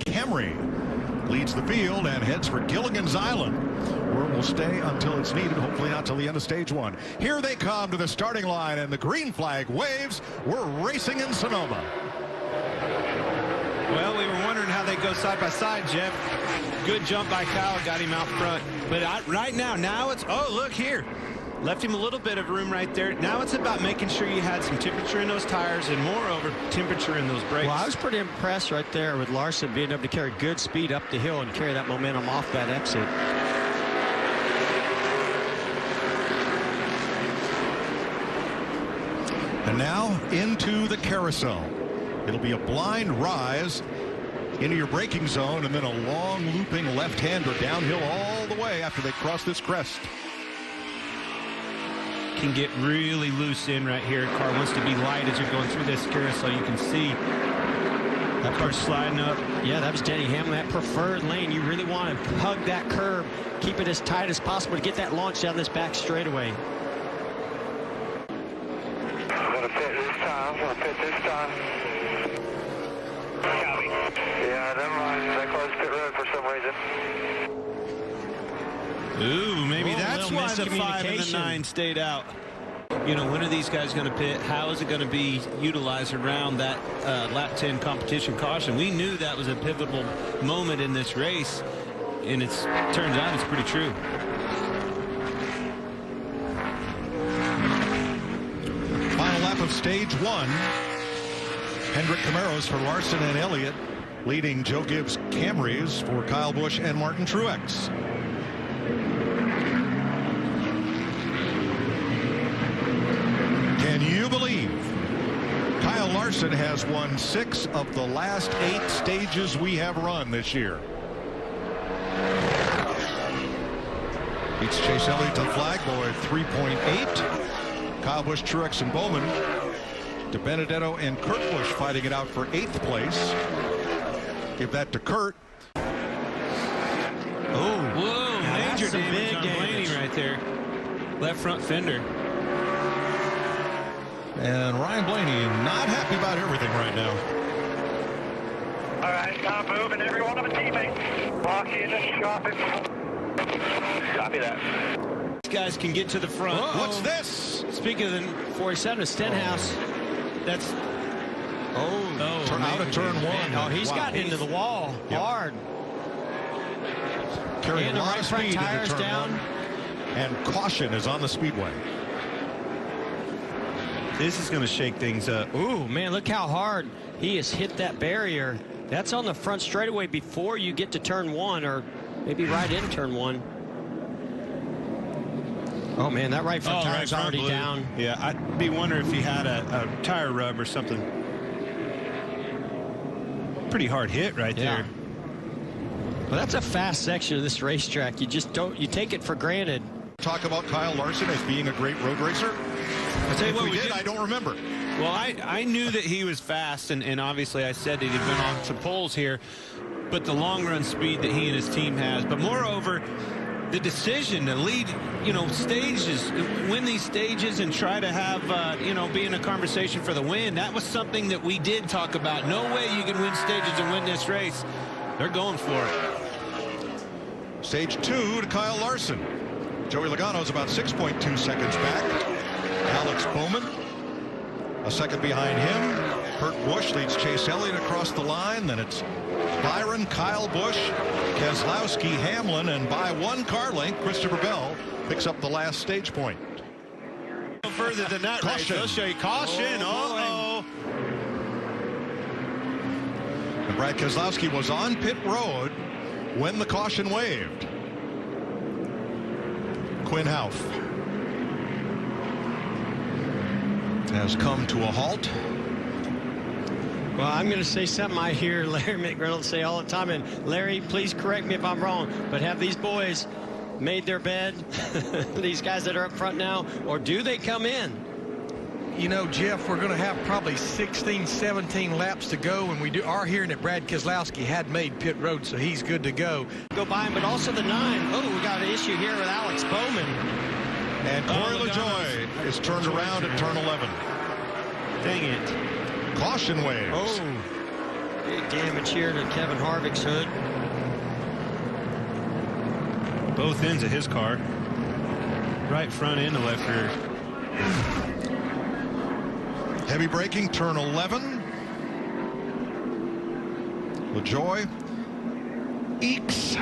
Camry leads the field and heads for Gilligan's Island, where it will stay until it's needed, hopefully not till the end of stage one. Here they come to the starting line, and the green flag waves. We're racing in Sonoma. Well, we were wondering how they go side by side, Jeff. Good jump by Kyle, got him out front. But right now it's, oh, look here. Left him a little bit of room right there. Now it's about making sure you had some temperature in those tires and, moreover, temperature in those brakes. Well, I was pretty impressed right there with Larson being able to carry good speed up the hill and carry that momentum off that exit. And now into the carousel. It'll be a blind rise into your braking zone and then a long looping left-hander downhill all the way after they cross this crest. Can get really loose in right here. Car wants to be light as you're going through this carousel. You can see that car sliding up. Yeah, that was Denny Hamlin. That preferred lane, you really want to hug that curb, keep it as tight as possible to get that launch down this back straightaway. I'm going to pit this time. Copy. Yeah, never mind. That closed pit road for some reason. Ooh, maybe Whoa, that's why the 5 and the 9 stayed out. You know, when are these guys going to pit? How is it going to be utilized around that lap 10 competition caution? We knew that was a pivotal moment in this race, and it turns out it's pretty true. Final lap of stage one. Hendrick Camaros for Larson and Elliott, leading Joe Gibbs Camrys for Kyle Busch and Martin Truex. Can you believe Kyle Larson has won 6 of the last 8 stages we have run this year? Beats Chase Elliott to flag boy 3.8. Kyle Busch, Truex, and Bowman. DiBenedetto and Kurt Busch fighting it out for 8th place. Give that to Kurt. Oh, whoa, major damage on Blaney right there. Left front fender. And Ryan Blaney not happy about everything right now. All right, now moving every one of the teammates. Lock in and shop it. Copy that. These guys can get to the front. Whoa. What's this? Speaking of the 47 is Stenhouse. That's out of turn one. Oh, he's gotten into the wall hard. Carrying and a the lot right of front speed tires into turn down. one. And caution is on the speedway. This is going to shake things up. Ooh, man, look how hard he has hit that barrier. That's on the front straightaway before you get to turn one, or maybe right in turn one. Oh, man, that right front tire's already down. Yeah, I'd be wondering if he had a tire rub or something. Pretty hard hit right there. Well, that's a fast section of this racetrack. You just don't, you take it for granted. Talk about Kyle Larson as being a great road racer. I'll tell you what, we did, I don't remember. Well, I knew that he was fast, and obviously I said that he'd been on some poles here, but the long-run speed that he and his team has. But moreover, the decision to lead, stages, win these stages and try to have, be in a conversation for the win, that was something that we did talk about. No way you can win stages and win this race. They're going for it. Stage 2 to Kyle Larson. Joey Logano's about 6.2 seconds back. Alex Bowman a second behind him. Kurt Busch leads Chase Elliott across the line. Then it's Byron, Kyle Busch, Keselowski, Hamlin, and by 1 car length, Christopher Bell picks up the last stage point. No further than that, caution. They'll show you caution. Uh-oh. And Brad Keselowski was on pit road when the caution waved. Quinn Houff has come to a halt. Well, I'm going to say something I hear Larry McReynolds say all the time, and Larry, please correct me if I'm wrong, but have these boys made their bed, these guys that are up front now, or do they come in? You know, Jeff, we're going to have probably 16, 17 laps to go, and we are hearing that Brad Keselowski had made pit road, so he's good to go. Go by him, but also the 9. Oh, we got an issue here with Alex Bowman. And Corey LaJoie is turned around at turn 11. Dang it. Caution waves. Oh. Big damage here to Kevin Harvick's hood. Both ends of his car. Right front and the left rear. Heavy braking, turn 11. LaJoie ekes.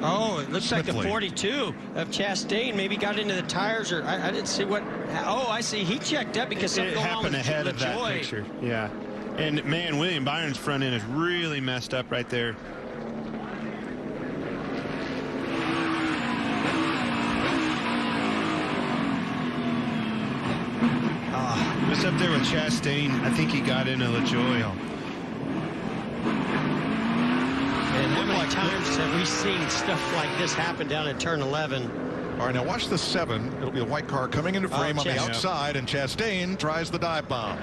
Oh, it looks like the Swiftly. 42 of Chastain maybe got into the tires, or I didn't see what. Oh, I see. He checked up because something It going on happened with ahead of that LaJoie. picture. Yeah. And man, William Byron's front end is really messed up right there. What's up there with Chastain? I think he got into LaJoie. And how many times have we seen stuff like this happen down at turn 11? All right, now watch the 7. It'll be a white car coming into frame on the Chastain. outside, and Chastain tries the dive bomb.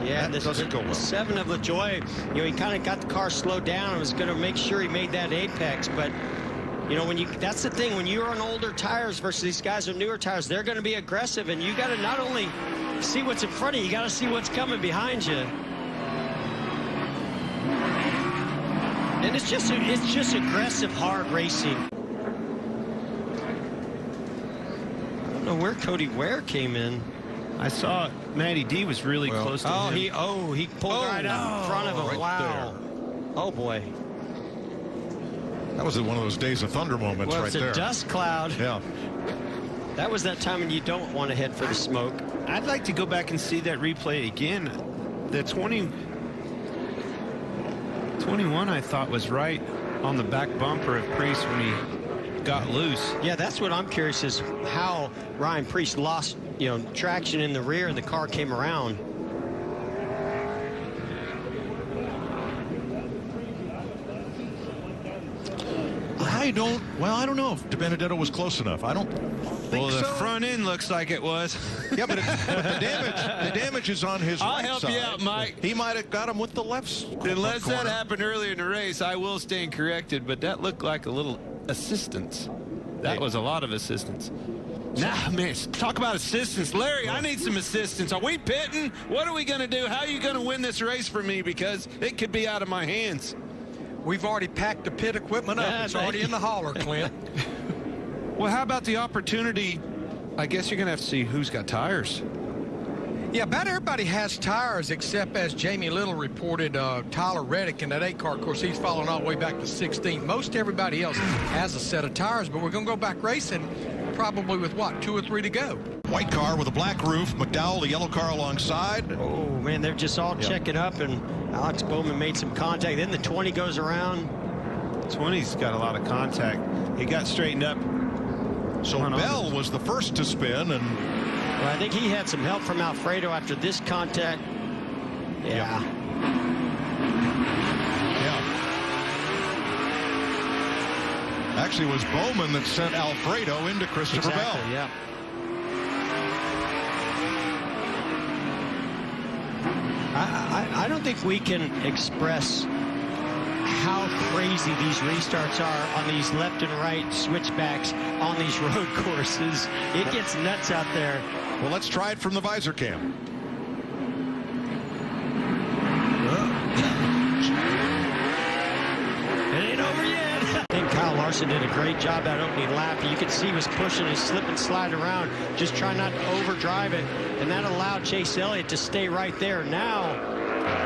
Yeah, That doesn't go well. 7 of LaJoie, he kind of got the car slowed down and was going to make sure he made that apex. But, that's the thing. When you're on older tires versus these guys on newer tires, they're going to be aggressive. And you got to not only see what's in front of you, you got to see what's coming behind you. And it's just aggressive, hard racing. I don't know where Cody Ware came in. I saw Matty D was really close to him. He pulled right out in front of him. Right Wow. Oh boy. That was one of those Days of Thunder moments Well, right it's a there. dust cloud. Yeah. That was that time when you don't want to head for the smoke. I'd like to go back and see that replay again. The 21 I thought was right on the back bumper of Priest when he got loose. Yeah, that's what I'm curious is how Ryan Preece lost, traction in the rear and the car came around. I don't know if DiBenedetto was close enough. I don't think Well, the so. front end looks like it was. Yeah, but the damage is on his I'll right help side. you out, Mike. He might have got him with the left Unless that corner. happened earlier in the race, I will stand corrected, but that looked like a little assistance. That was a lot of assistance. Nah, man, talk about assistance. Larry, I need some assistance. Are we pitting? What are we going to do? How are you going to win this race for me? Because it could be out of my hands. We've already packed the pit equipment up. Yeah, It's already in the hauler, Clint. Well, how about the opportunity? I guess you're going to have to see who's got tires. Yeah, about everybody has tires except, as Jamie Little reported, Tyler Reddick in that 8 car. Of course, he's fallen all the way back to 16th. Most everybody else has a set of tires, but we're going to go back racing probably with, 2 or 3 to go. White car with a black roof. McDowell, the yellow car alongside. Oh, man, they're just all checking up, and Alex Bowman made some contact. Then the 20 goes around. 20's got a lot of contact. He got straightened up. So Bell was the first to spin, and Well, I think he had some help from Alfredo after this contact. Yeah. actually it was Bowman that sent Alfredo into Christopher Bell. Yeah. I don't think we can express how crazy these restarts are on these left and right switchbacks on these road courses. It gets nuts out there. Well, let's try it from the visor cam. It ain't over yet. I think Kyle Larson did a great job that opening lap. You could see he was pushing and slip and slide around, just trying not to overdrive it. And that allowed Chase Elliott to stay right there. Now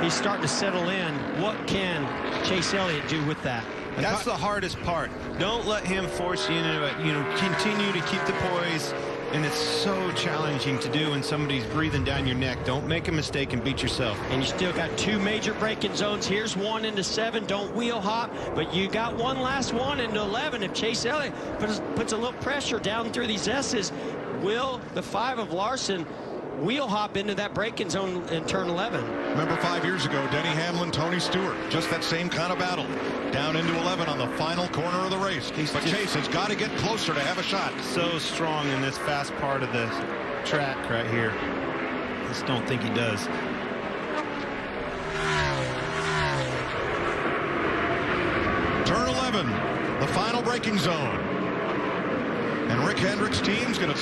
he's starting to settle in. What can Chase Elliott do with that? That's the hardest part. Don't let him force you into it. Continue to keep the poise. And it's so challenging to do when somebody's breathing down your neck. Don't make a mistake and beat yourself. And you still got 2 major braking zones. Here's 1 into 7. Don't wheel hop. But you got one last one into 11. If Chase Elliott puts a little pressure down through these S's, will the 5 of Larson wheel hop into that braking zone in turn 11? Remember 5 years ago, Denny Hamlin, Tony Stewart, just that same kind of battle. Down into 11 on the final corner of the race. But Chase has got to get closer to have a shot. So strong in this fast part of the track right here. I just don't think he does. Turn 11, the final braking zone. And Rick Hendrick's team's going to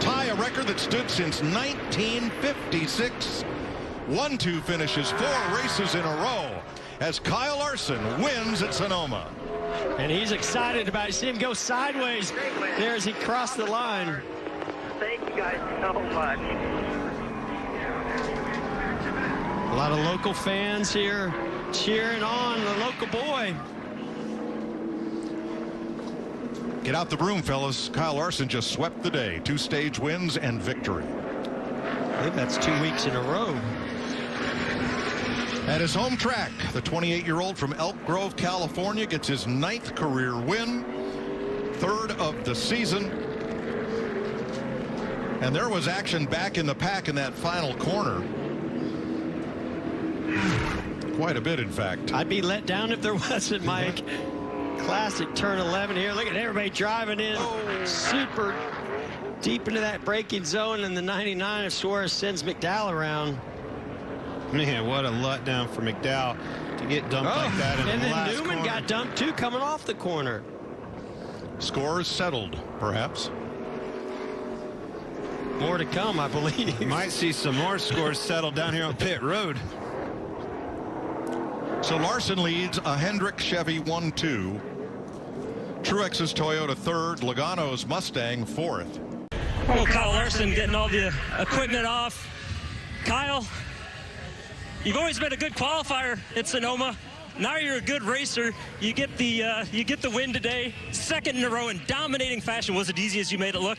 tie a record that stood since 1956. 1-2 finishes 4 races in a row. as Kyle Larson wins at Sonoma. And he's excited about it. See him go sideways there as he crossed the line. Thank you guys so much. A lot of local fans here cheering on the local boy. Get out the broom, fellas. Kyle Larson just swept the day. 2 stage wins and victory. I think that's 2 weeks in a row. At his home track, the 28-year-old from Elk Grove, California, gets his 9th career win, 3rd of the season. And there was action back in the pack in that final corner. Quite a bit, in fact. I'd be let down if there wasn't, Mike. Classic turn 11 here. Look at everybody driving in super deep into that braking zone, and the 99 of Suarez sends McDowell around. Man, what a letdown for McDowell to get dumped like that in and the then last Newman corner. got dumped too, coming off the corner. Scores settled, perhaps. More to come, I believe. You might see some more scores settled down here on pit road. So Larson leads a Hendrick Chevy 1-2. Truex's Toyota 3rd, Logano's Mustang 4th. Oh, Kyle Larson getting all the equipment off. Kyle, you've always been a good qualifier at Sonoma. Now you're a good racer. You get the win today. 2nd in a row in dominating fashion. Was it easy as you made it look?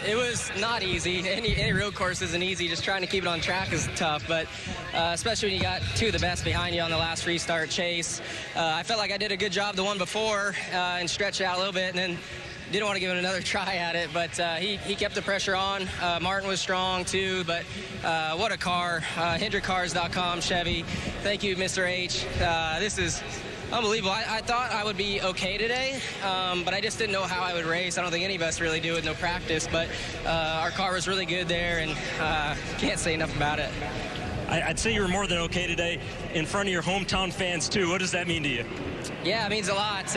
It was not easy. Any road course isn't easy. Just trying to keep it on track is tough, but especially when you got 2 of the best behind you on the last restart chase. I felt like I did a good job the one before and stretched it out a little bit, and then didn't want to give it another try at it, but he kept the pressure on. Martin was strong too, but what a car. HendrickCars.com Chevy. Thank you, Mr. H. This is unbelievable. I thought I would be okay today, but I just didn't know how I would race. I don't think any of us really do with no practice, but our car was really good there, and can't say enough about it. I'd say you were more than okay today in front of your hometown fans too. What does that mean to you? Yeah, it means a lot.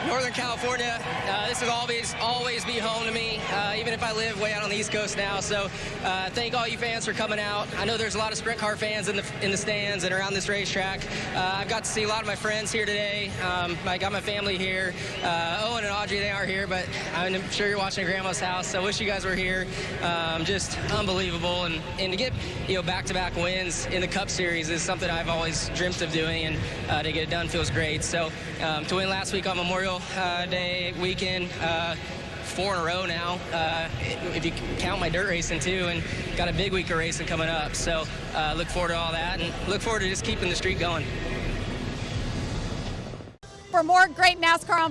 Northern California, this will always be home to me, even if I live way out on the East Coast now. So thank all you fans for coming out. I know there's a lot of sprint car fans in the stands and around this racetrack. I've got to see a lot of my friends here today. I got my family here. Owen and Audrey, they aren't here, but I'm sure you're watching at Grandma's house. So I wish you guys were here. Just unbelievable. And to get back-to-back wins in the Cup Series is something I've always dreamt of doing, and to get it done feels great. So to win last week on Memorial Day weekend, 4 in a row now, if you count my dirt racing too, and got a big week of racing coming up. So look forward to all that, and look forward to just keeping the streak going. For more great NASCAR on